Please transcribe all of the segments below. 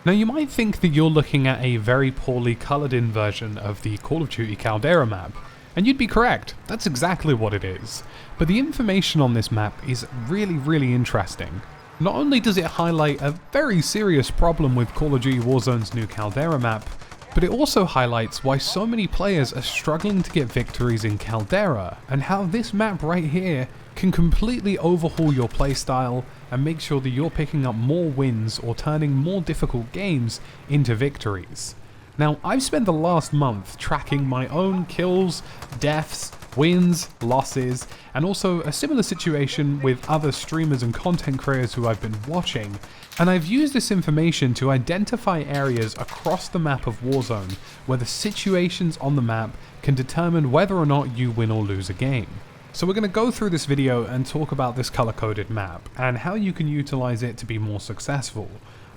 Now you might think that you're looking at a very poorly coloured in version of the Call of Duty Caldera map, and you'd be correct, that's exactly what it is. But the information on this map is really interesting. Not only does it highlight a very serious problem with Call of Duty Warzone's new Caldera map, but it also highlights why so many players are struggling to get victories in Caldera, and how this map right here can completely overhaul your playstyle and make sure that you're picking up more wins or turning more difficult games into victories. Now, I've spent the last month tracking my own kills, deaths, wins, losses, and also a similar situation with other streamers and content creators who I've been watching, and I've used this information to identify areas across the map of Warzone where the situations on the map can determine whether or not you win or lose a game. So we're going to go through this video and talk about this color-coded map and how you can utilize it to be more successful.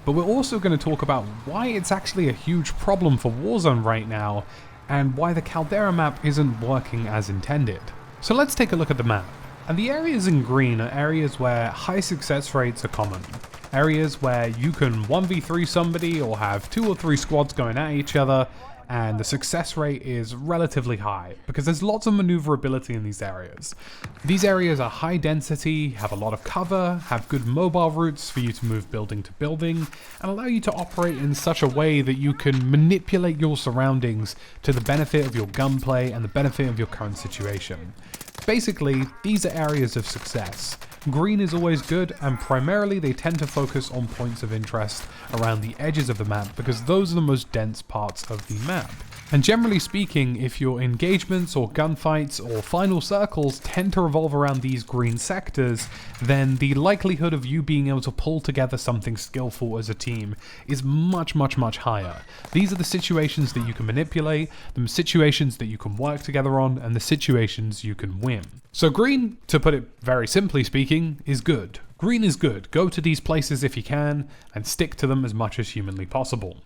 But we're also going to talk about why it's actually a huge problem for Warzone right now and why the Caldera map isn't working as intended. So let's take a look at the map. And the areas in green are areas where high success rates are common. Areas where you can 1v3 somebody or have 2 or 3 squads going at each other, and the success rate is relatively high because there's lots of maneuverability in these areas. These areas are high density, have a lot of cover, have good mobile routes for you to move building to building, and allow you to operate in such a way that you can manipulate your surroundings to the benefit of your gunplay and the benefit of your current situation. Basically, these are areas of success. Green is always good, and primarily they tend to focus on points of interest around the edges of the map because those are the most dense parts of the map. And generally speaking, if your engagements or gunfights or final circles tend to revolve around these green sectors, then the likelihood of you being able to pull together something skillful as a team is much higher. These are the situations that you can manipulate, the situations that you can work together on, and the situations you can win. So green, to put it very simply speaking, is good. Green is good. Go to these places if you can, and stick to them as much as humanly possible.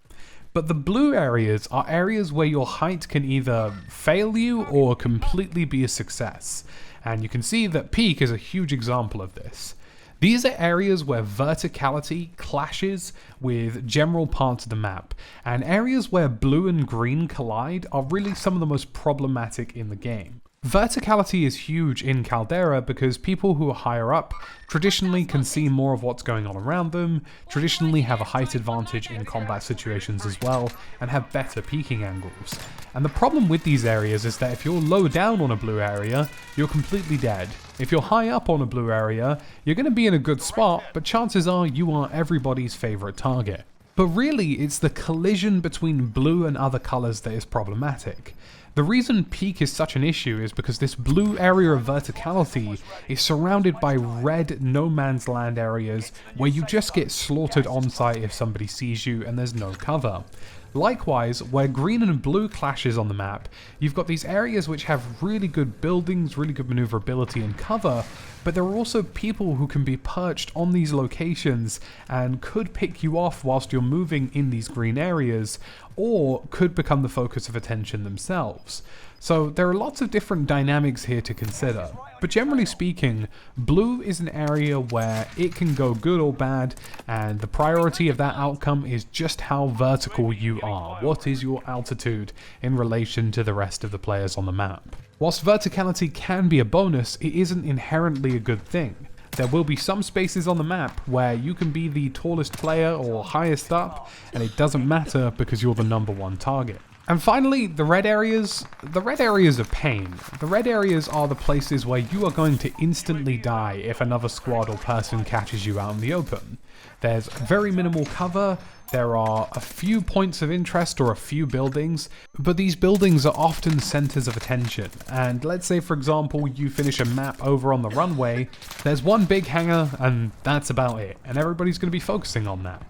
But the blue areas are areas where your height can either fail you or completely be a success. And you can see that Peak is a huge example of this. These are areas where verticality clashes with general parts of the map, and areas where blue and green collide are really some of the most problematic in the game. Verticality is huge in Caldera because people who are higher up traditionally can see more of what's going on around them, traditionally have a height advantage in combat situations as well, and have better peeking angles. And the problem with these areas is that if you're low down on a blue area, you're completely dead. If you're high up on a blue area, you're going to be in a good spot, but chances are you are everybody's favorite target. But really, it's the collision between blue and other colors that is problematic. The reason peak is such an issue is because this blue area of verticality is surrounded by red no man's land areas where you just get slaughtered on site if somebody sees you and there's no cover. Likewise, where green and blue clashes on the map, you've got these areas which have really good buildings, really good maneuverability and cover, but there are also people who can be perched on these locations and could pick you off whilst you're moving in these green areas, or could become the focus of attention themselves. So there are lots of different dynamics here to consider, but generally speaking, blue is an area where it can go good or bad, and the priority of that outcome is just how vertical you are. What is your altitude in relation to the rest of the players on the map? Whilst verticality can be a bonus, it isn't inherently a good thing. There will be some spaces on the map where you can be the tallest player or highest up, and it doesn't matter because you're the #1 target. And finally, the red areas. The red areas are pain. The red areas are the places where you are going to instantly die if another squad or person catches you out in the open. There's very minimal cover, there are a few points of interest or a few buildings, but these buildings are often centers of attention. And let's say, for example, you finish a map over on the runway, there's one big hangar and that's about it, and everybody's going to be focusing on that.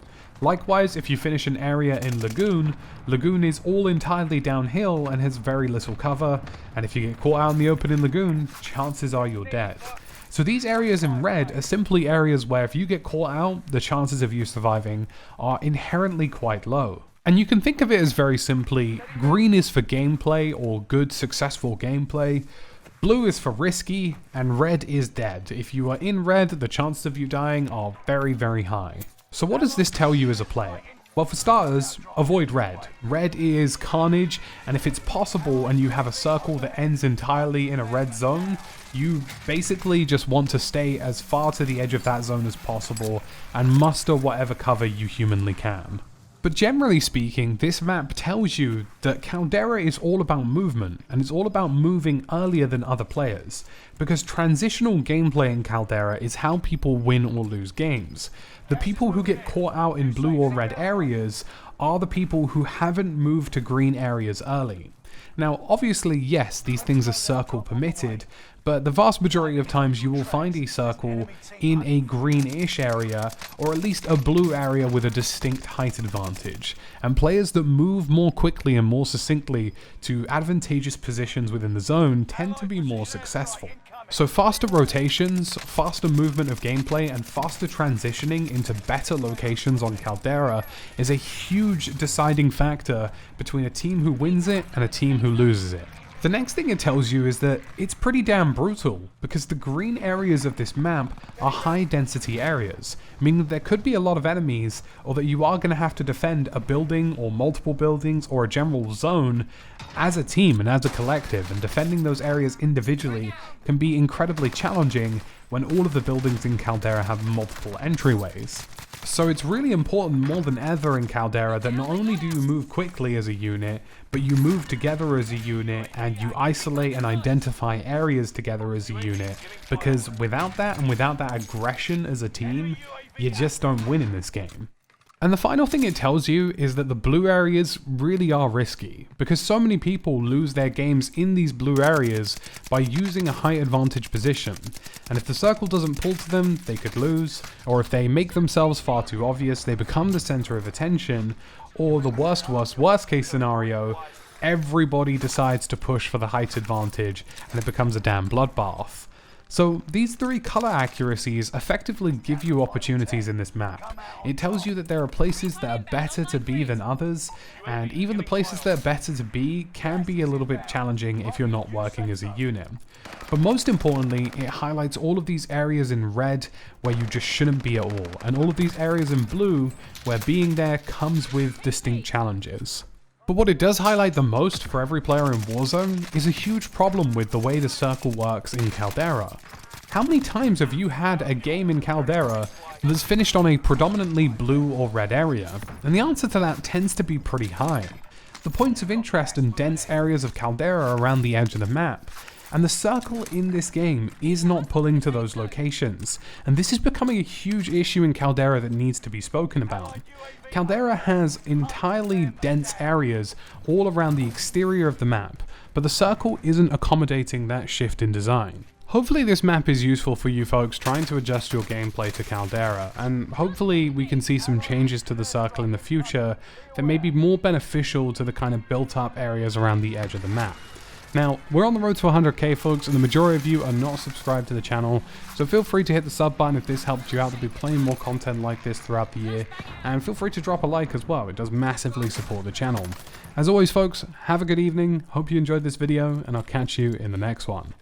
Likewise, if you finish an area in Lagoon, Lagoon is all entirely downhill and has very little cover, and if you get caught out in the open in Lagoon, chances are you're dead. So these areas in red are simply areas where if you get caught out, the chances of you surviving are inherently quite low. And you can think of it as very simply, green is for gameplay or good successful gameplay, blue is for risky, and red is dead. If you are in red, the chances of you dying are very high. So what does this tell you as a player? Well, for starters, avoid red. Red is carnage, and if it's possible and you have a circle that ends entirely in a red zone, you basically just want to stay as far to the edge of that zone as possible and muster whatever cover you humanly can. But generally speaking, this map tells you that Caldera is all about movement, and it's all about moving earlier than other players, because transitional gameplay in Caldera is how people win or lose games. The people who get caught out in blue or red areas are the people who haven't moved to green areas early. Now, obviously, yes, these things are circle permitted, but the vast majority of times you will find a circle in a greenish area, or at least a blue area with a distinct height advantage, and players that move more quickly and more succinctly to advantageous positions within the zone tend to be more successful. So faster rotations, faster movement of gameplay, and faster transitioning into better locations on Caldera is a huge deciding factor between a team who wins it and a team who loses it. The next thing it tells you is that it's pretty damn brutal, because the green areas of this map are high density areas, meaning that there could be a lot of enemies, or that you are going to have to defend a building or multiple buildings or a general zone as a team and as a collective, and defending those areas individually can be incredibly challenging when all of the buildings in Caldera have multiple entryways. So it's really important more than ever in Caldera that not only do you move quickly as a unit, but you move together as a unit and you isolate and identify areas together as a unit, because without that and without that aggression as a team, you just don't win in this game. And the final thing it tells you is that the blue areas really are risky, because so many people lose their games in these blue areas by using a high advantage position, and if the circle doesn't pull to them, they could lose, or if they make themselves far too obvious, they become the center of attention, or the worst case scenario, everybody decides to push for the height advantage and it becomes a damn bloodbath. So these three color accuracies effectively give you opportunities in this map. It tells you that there are places that are better to be than others, and even the places that are better to be can be a little bit challenging if you're not working as a unit. But most importantly, it highlights all of these areas in red where you just shouldn't be at all, and all of these areas in blue where being there comes with distinct challenges. But what it does highlight the most for every player in Warzone is a huge problem with the way the circle works in Caldera. How many times have you had a game in Caldera that's finished on a predominantly blue or red area? And the answer to that tends to be pretty high. The points of interest and dense areas of Caldera are around the edge of the map, and the circle in this game is not pulling to those locations, and this is becoming a huge issue in Caldera that needs to be spoken about. Caldera has entirely dense areas all around the exterior of the map, but the circle isn't accommodating that shift in design. Hopefully this map is useful for you folks trying to adjust your gameplay to Caldera, and hopefully we can see some changes to the circle in the future that may be more beneficial to the kind of built up areas around the edge of the map. Now, we're on the road to 100k folks, and the majority of you are not subscribed to the channel, so feel free to hit the sub button if this helped you out. There'll be plenty more content like this throughout the year, and feel free to drop a like as well. It does massively support the channel. As always folks, have a good evening, hope you enjoyed this video, and I'll catch you in the next one.